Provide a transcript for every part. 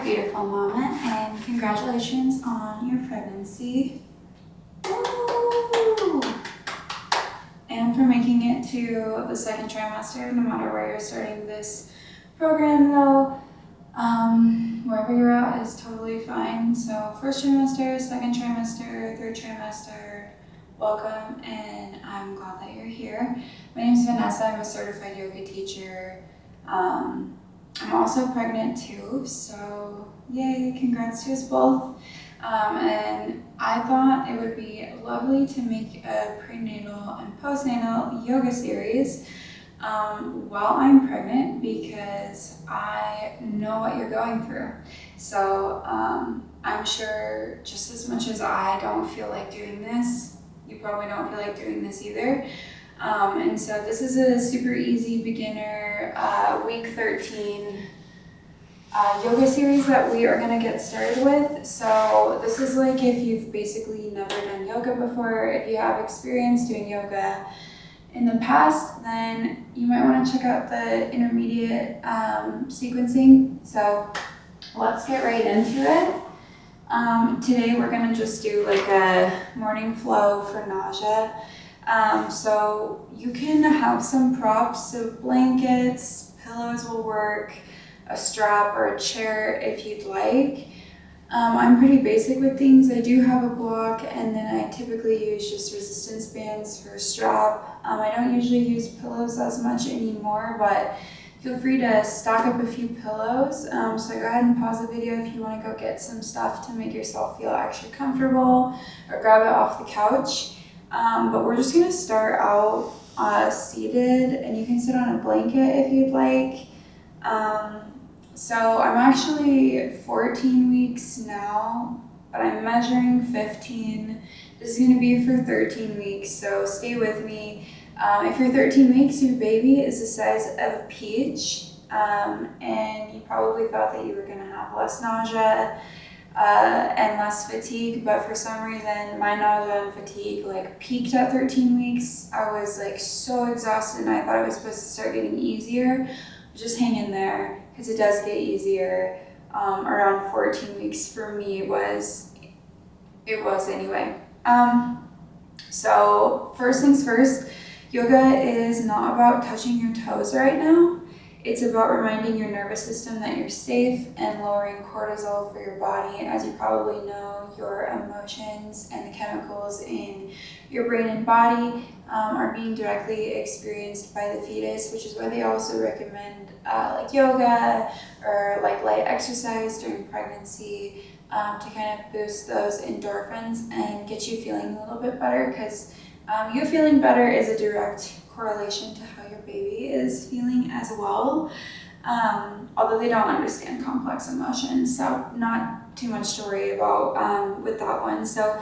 beautiful moment, and congratulations on your pregnancy. Woo! And for making it to the second trimester, no matter where you're starting this program though, wherever you're at is totally fine. So first trimester, second trimester, third trimester, welcome, and I'm glad that you're here. My name is Vanessa, I'm a certified yoga teacher. I'm also pregnant too, so yay, congrats to us both. And I thought it would be lovely to make a prenatal and postnatal yoga series while I'm pregnant, because I know what you're going through. So I'm sure just as much as I don't feel like doing this, you probably don't feel like doing this either. And so this is a super easy beginner week 13 yoga series that we are going to get started with. So this is like if you've basically never done yoga before. If you have experience doing yoga in the past, then you might want to check out the intermediate sequencing. So let's get right into it. Today we're going to just do like a morning flow for nausea. So you can have some props, so blankets, pillows will work, a strap or a chair if you'd like. I'm pretty basic with things. I do have a block, and then I typically use just resistance bands for a strap. I don't usually use pillows as much anymore, but feel free to stock up a few pillows. So go ahead and pause the video if you want to go get some stuff to make yourself feel extra comfortable, or grab it off the couch. But we're just going to start out seated, and you can sit on a blanket if you'd like. So I'm actually 14 weeks now, but I'm measuring 15. This is going to be for 13 weeks, so stay with me. If you're 13 weeks, your baby is the size of a peach, and you probably thought that you were going to have less nausea and less fatigue, but for some reason my nausea and fatigue like peaked at 13 weeks. I was like so exhausted, and I thought it was supposed to start getting easier. Just hang in there, because it does get easier. Around 14 weeks for me it was anyway. So first things first, yoga is not about touching your toes right now. It's about reminding your nervous system that you're safe and lowering cortisol for your body. As you probably know, your emotions and the chemicals in your brain and body are being directly experienced by the fetus, which is why they also recommend like yoga or like light exercise during pregnancy to kind of boost those endorphins and get you feeling a little bit better, because you feeling better is a direct correlation to how your baby is feeling as well, although they don't understand complex emotions, so not too much to worry about with that one. So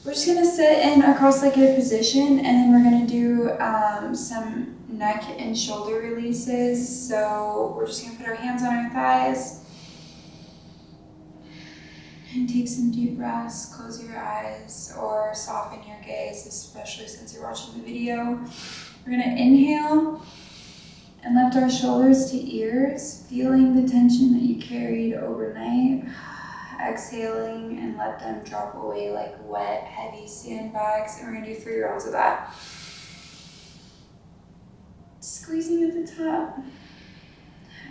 we're just going to sit in a cross-legged position, and then we're going to do some neck and shoulder releases. So we're just going to put our hands on our thighs and take some deep breaths. Close your eyes or soften your gaze, especially since you're watching the video. We're going to inhale and lift our shoulders to ears, feeling the tension that you carried overnight. Exhaling and let them drop away like wet, heavy sandbags. And we're going to do 3 rounds of that. Squeezing at the top.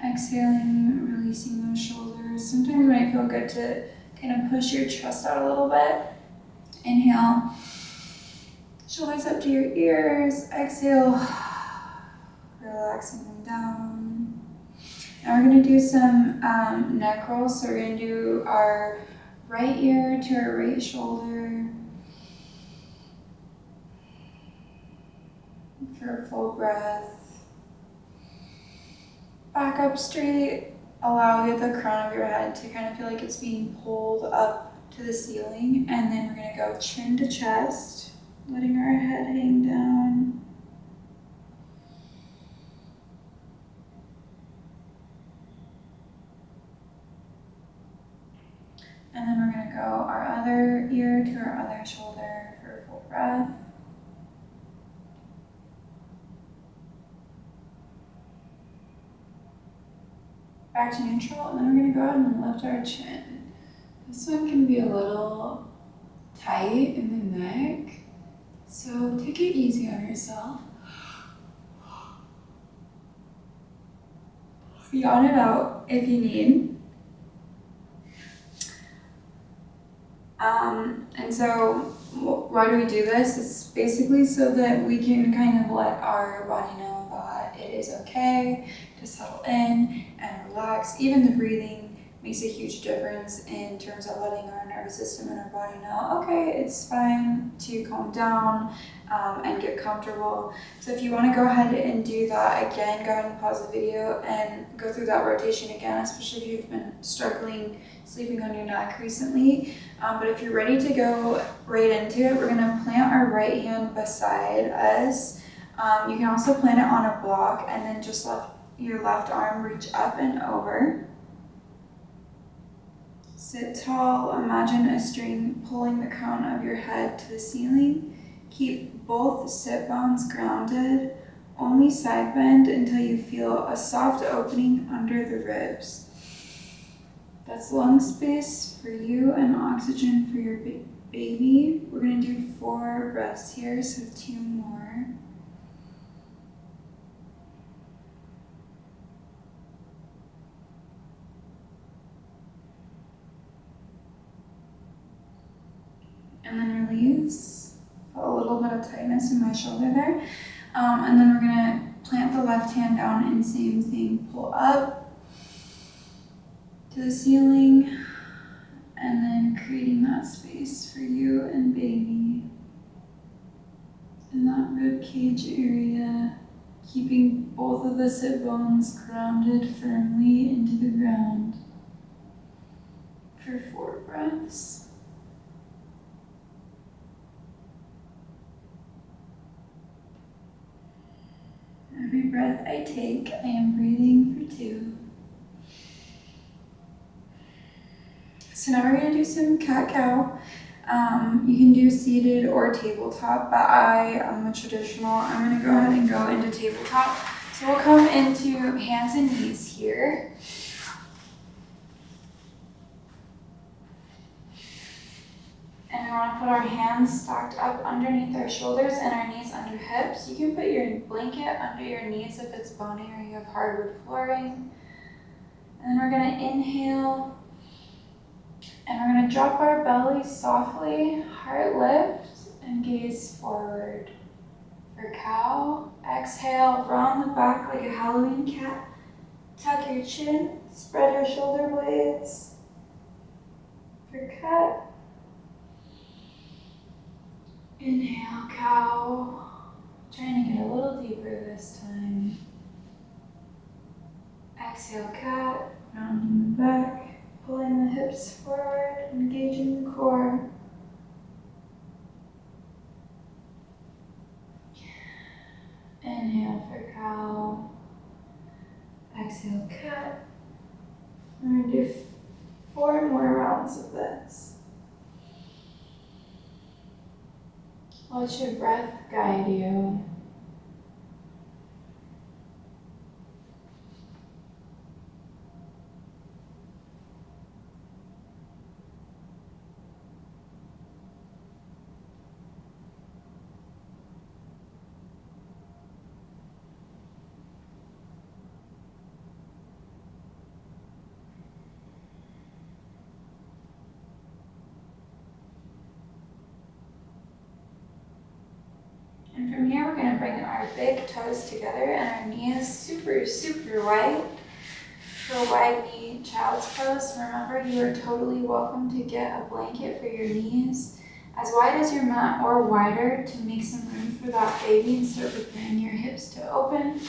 Exhaling, releasing those shoulders. Sometimes it might feel good to kind of push your chest out a little bit. Inhale. Shoulders up to your ears. Exhale. Relaxing them down. Now we're going to do some neck rolls. So we're going to do our right ear to our right shoulder for a full breath. Back up straight. Allow the crown of your head to kind of feel like it's being pulled up to the ceiling. And then we're going to go chin to chest, letting our head hang down. And then we're going to go our other ear to our other shoulder for a full breath. back to neutral, and then we're gonna go ahead and lift our chin. This one can be a little tight in the neck, so take it easy on yourself. Yawn it out if you need. And so why do we do this? It's basically so that we can kind of let our body know that it is okay to settle in and relax. Even the breathing makes a huge difference in terms of letting our nervous system and our body know, okay, it's fine to calm down and get comfortable. So if you want to go ahead and do that again, go ahead and pause the video and go through that rotation again, especially if you've been struggling sleeping on your neck recently. But if you're ready to go right into it, we're going to plant our right hand beside us. You can also plant it on a block and then just let your left arm reach up and over. Sit tall, imagine a string pulling the crown of your head to the ceiling. Keep both sit bones grounded, only side bend until you feel a soft opening under the ribs. That's lung space for you and oxygen for your baby. We're going to do 4 breaths here, so 2 more. And then release. Felt a little bit of tightness in my shoulder there. And then we're going to plant the left hand down and same thing, pull up to the ceiling, and then creating that space for you and baby in that rib cage area, keeping both of the sit bones grounded firmly into the ground for 4 breaths. Every breath I take, I am breathing for 2. So now we're going to do some cat-cow. You can do seated or tabletop, but I am a traditional. I'm going to go ahead and go into tabletop. So we'll come into hands and knees here. And we want to put our hands stacked up underneath our shoulders and our knees under hips. You can put your blanket under your knees if it's bony or you have hardwood flooring. And then we're going to inhale. And we're going to drop our belly softly, heart lift, and gaze forward. For cow, exhale, round the back like a Halloween cat. Tuck your chin, spread your shoulder blades. For cat, inhale, cow. Trying to get a little deeper this time. Exhale, cat, rounding the back. Pulling the hips forward, engaging the core. Inhale for cow. Exhale, cat. We're going to do 4 more rounds of this. Let your breath guide you. And from here, we're going to bring our big toes together and our knees super, super wide. For a wide knee child's pose, remember you are totally welcome to get a blanket for your knees as wide as your mat or wider to make some room for that baby and start preparing your hips to open.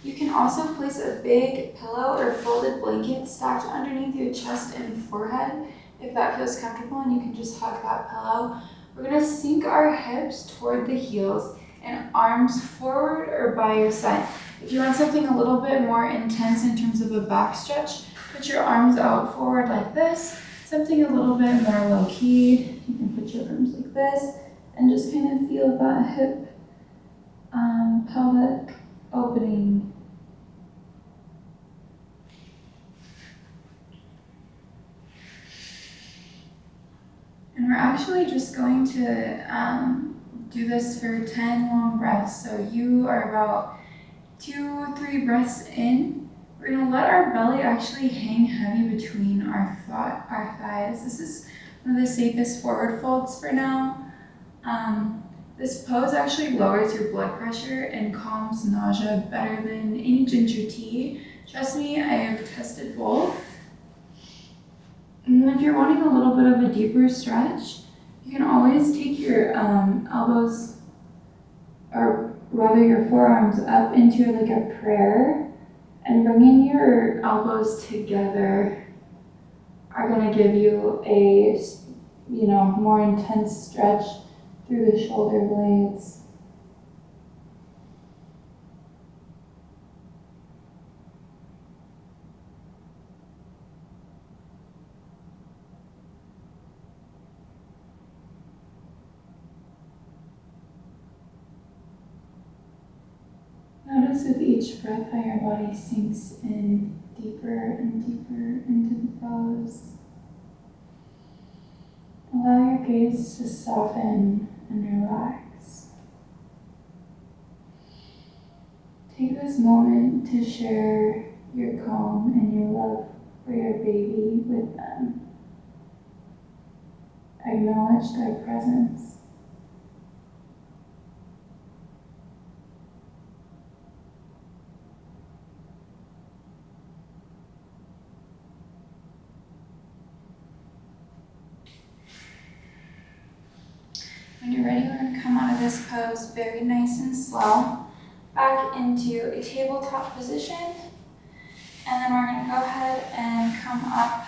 You can also place a big pillow or folded blanket stacked underneath your chest and forehead if that feels comfortable, and you can just hug that pillow. We're going to sink our hips toward the heels and arms forward or by your side. If you want something a little bit more intense in terms of a back stretch, put your arms out forward like this. Something a little bit more low key, you can put your arms like this and just kind of feel that hip pelvic opening. we're actually just going to do this for 10 long breaths. So you are about 2-3 breaths in. We're gonna let our belly actually hang heavy between our thighs. This is one of the safest forward folds for now. This pose actually lowers your blood pressure and calms nausea better than any ginger tea. Trust me, I have tested both. And then if you're wanting a little bit of a deeper stretch, you can always take your elbows, or rather your forearms, up into like a prayer, and bringing your elbows together are going to give you a, more intense stretch through the shoulder blades. Notice with each breath how your body sinks in deeper and deeper into the pose. Allow your gaze to soften and relax. Take this moment to share your calm and your love for your baby with them. Acknowledge their presence. When you're ready, we're going to come out of this pose very nice and slow, back into a tabletop position, and then we're going to go ahead and come up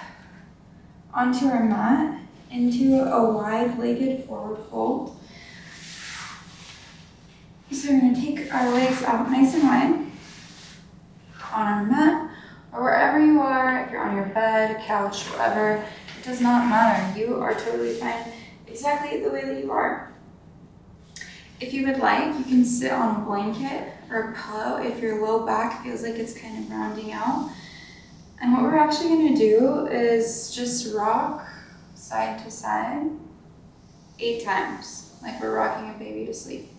onto our mat into a wide-legged forward fold. So we're going to take our legs out nice and wide on our mat, or wherever you are, if you're on your bed, couch, whatever, it does not matter. You are totally fine exactly the way that you are. If you would like, you can sit on a blanket or a pillow if your low back feels like it's kind of rounding out. And what we're actually going to do is just rock side to side 8 times, like we're rocking a baby to sleep.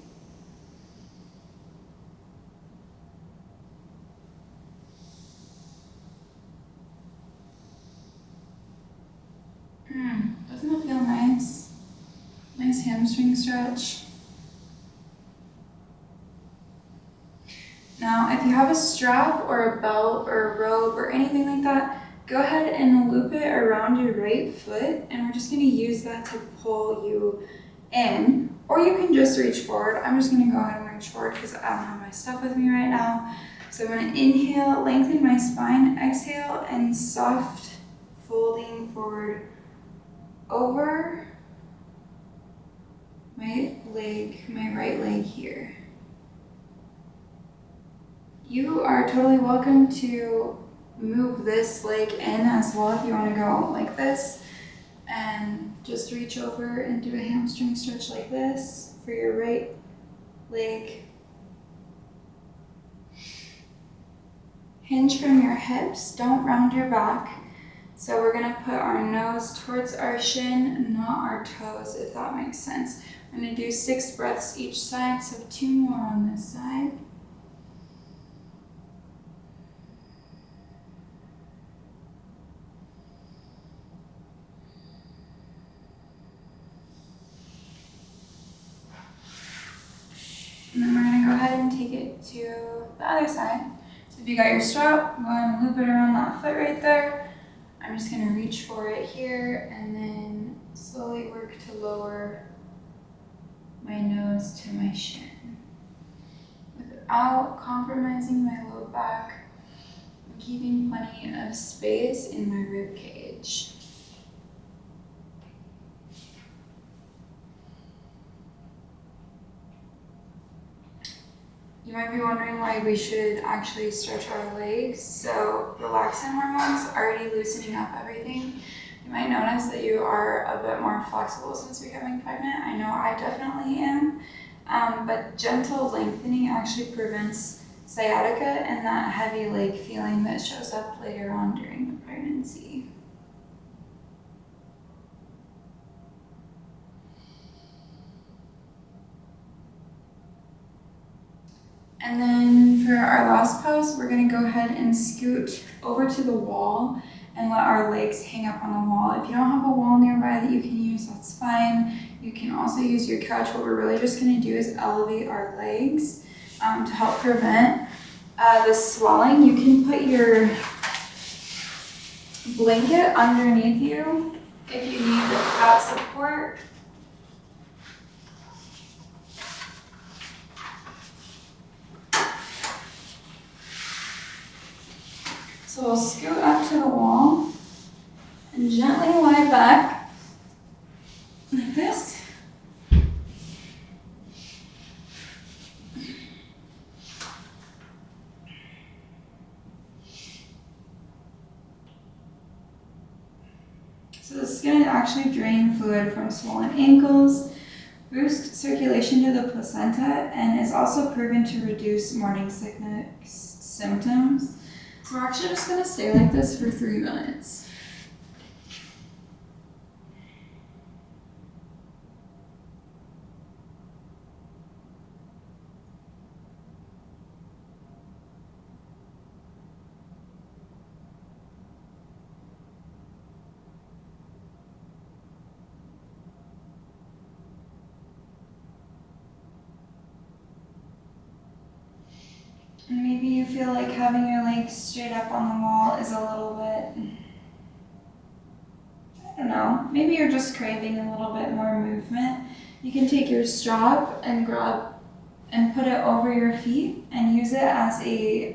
Doesn't it feel nice? Nice hamstring stretch. Now, if you have a strap or a belt or a rope or anything like that, go ahead and loop it around your right foot, and we're just going to use that to pull you in. Or you can just reach forward. I'm just going to go ahead and reach forward because I don't have my stuff with me right now. So I'm going to inhale, lengthen my spine, exhale, and soft folding forward over my right leg here. You are totally welcome to move this leg in as well if you want to go like this, and just reach over and do a hamstring stretch like this for your right leg. Hinge from your hips, don't round your back. So we're going to put our nose towards our shin, not our toes, if that makes sense. We're going to do 6 breaths each side, so 2 more on this side. And then we're going to go ahead and take it to the other side. So if you got your strap, go ahead and loop it around that foot right there. I'm just going to reach for it here and then slowly work to lower my nose to my shin without compromising my low back and keeping plenty of space in my rib cage. You might be wondering why we should actually stretch our legs. So relaxin hormones already loosening up everything. You might notice that you are a bit more flexible since becoming pregnant. I know I definitely am. But gentle lengthening actually prevents sciatica and that heavy leg feeling that shows up later on during the pregnancy. And then for our last pose, we're gonna go ahead and scoot over to the wall and let our legs hang up on the wall. If you don't have a wall nearby that you can use, that's fine. You can also use your couch. What we're really just gonna do is elevate our legs to help prevent the swelling. You can put your blanket underneath you if you need that support. So we'll scoot up to the wall and gently lie back like this. So this is going to actually drain fluid from swollen ankles, boost circulation to the placenta, and is also proven to reduce morning sickness symptoms. So we're actually just going to stay like this for 3 minutes. And maybe you feel like having your legs straight up on the wall is a little bit, I don't know, maybe you're just craving a little bit more movement. You can take your strap and grab and put it over your feet and use it as a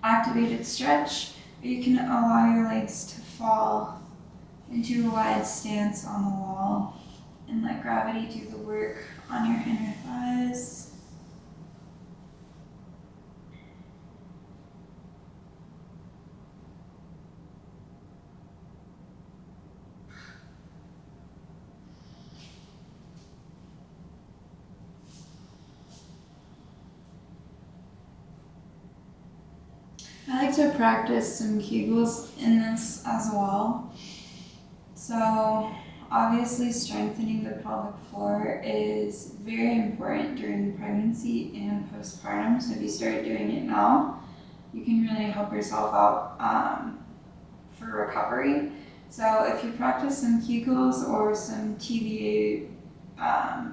activated stretch. Or you can allow your legs to fall into a wide stance on the wall and let gravity do the work on your inner thighs. I like to practice some Kegels in this as well. So obviously strengthening the pelvic floor is very important during pregnancy and postpartum. So if you start doing it now, you can really help yourself out for recovery. So if you practice some Kegels or some TVA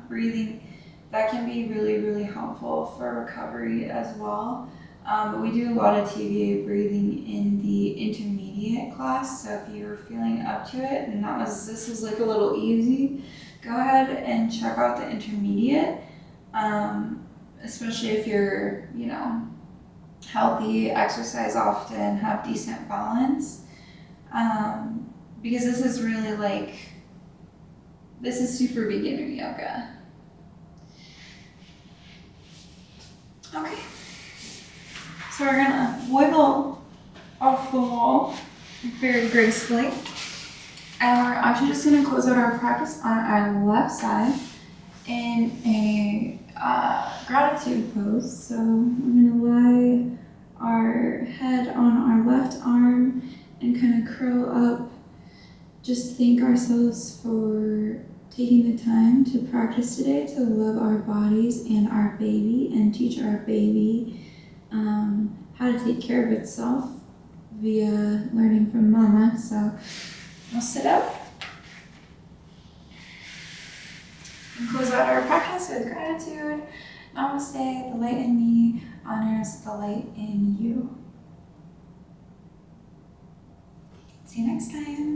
breathing, that can be really, really helpful for recovery as well. But we do a lot of TVA breathing in the intermediate class. So if you're feeling up to it and this was like a little easy, go ahead and check out the intermediate. Especially if you're, healthy, exercise often, have decent balance. Because this is really this is super beginner yoga. Okay. So we're gonna wiggle off the wall very gracefully. And we're actually just gonna close out our practice on our left side in a gratitude pose. So we're gonna lie our head on our left arm and kind of curl up. Just thank ourselves for taking the time to practice today, to love our bodies and our baby, and teach our baby how to take care of itself via learning from mama. So we'll sit up and close out our practice with gratitude. Namaste, the light in me honors the light in you. See you next time.